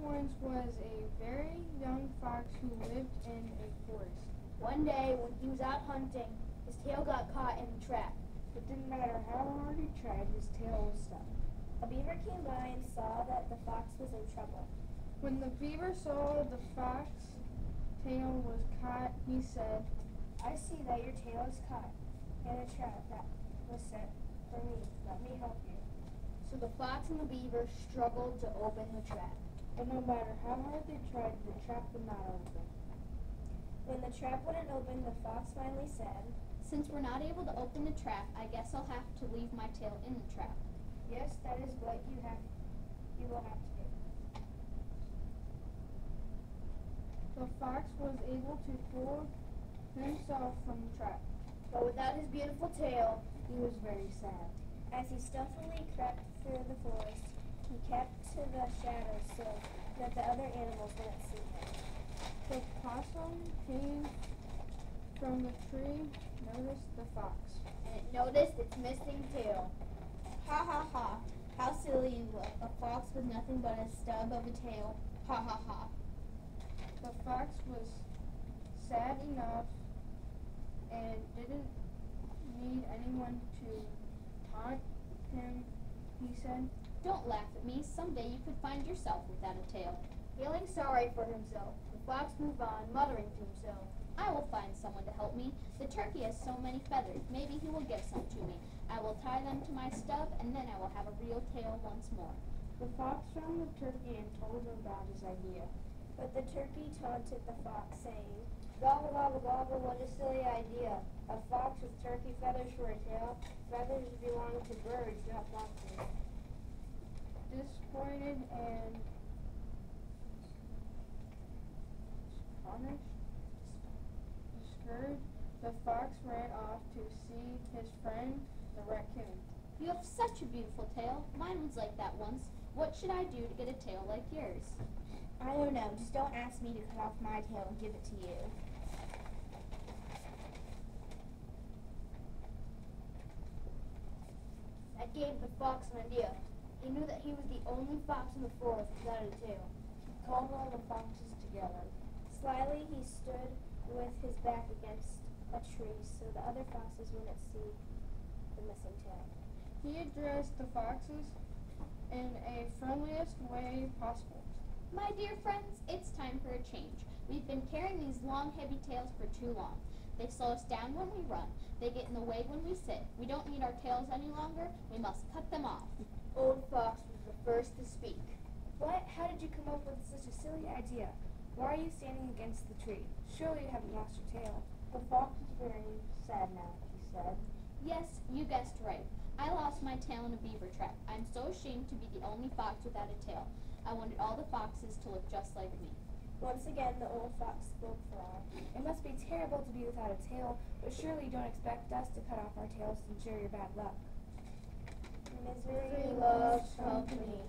once was a very young fox who lived in a forest. One day, when he was out hunting, his tail got caught in a trap. It didn't matter how hard he tried, his tail was stuck. A beaver came by and saw that the fox was in trouble. When the beaver saw the fox's tail was caught, he said, "I see that your tail is caught in a trap that was set for me. Let me help you." So the fox and the beaver struggled to open the trap. But no matter how hard they tried, the trap would not open. When the trap wouldn't open, the fox finally said, "Since we're not able to open the trap, I guess I'll have to leave my tail in the trap." "Yes, that is what you will have to do." The fox was able to pull himself from the trap. But without his beautiful tail, He was very sad. as he stealthily crept through the forest, he kept to the shadows so that the other animals wouldn't see him. The possum came from the tree, noticed the fox. And it noticed its missing tail. Ha ha ha. How silly you look. A fox with nothing but a stub of a tail. Ha ha ha. The fox was sad enough and didn't need anyone to taunt him, he said. Don't laugh at me. Someday you could find yourself without a tail. Feeling sorry for himself, the fox moved on, muttering to himself. I will find someone to help me. The turkey has so many feathers. Maybe he will give some to me. I will tie them to my stub, and then I will have a real tail once more. The fox found the turkey and told him about his idea. But the turkey taunted the fox, saying, "Gobble, gobble, gobble, what a silly idea. A fox with turkey feathers for a tail? Feathers belong to birds, not foxes." Disappointed and discouraged, the fox ran off to see his friend, the raccoon. You have such a beautiful tail. Mine was like that once. What should I do to get a tail like yours? "I don't know. Just don't ask me to cut off my tail and give it to you." That gave the fox an idea. He knew that he was the only fox in the forest without a tail. He called all the foxes together. Slyly, he stood with his back against a tree so the other foxes wouldn't see the missing tail. He addressed the foxes in a friendliest way possible. My dear friends, it's time for a change. We've been carrying these long, heavy tails for too long. They slow us down when we run. They get in the way when we sit. We don't need our tails any longer. We must cut them off. Old Fox was the first to speak. "What? How did you come up with such a silly idea? Why are you standing against the tree? Surely you haven't lost your tail." The fox was very sad now, he said. Yes, you guessed right. I lost my tail in a beaver trap. I'm so ashamed to be the only fox without a tail. I wanted all the foxes to look just like me. Once again, the old fox spoke for all. "It must be terrible to be without a tail, but surely you don't expect us to cut off our tails and share your bad luck." "Misery loves company,"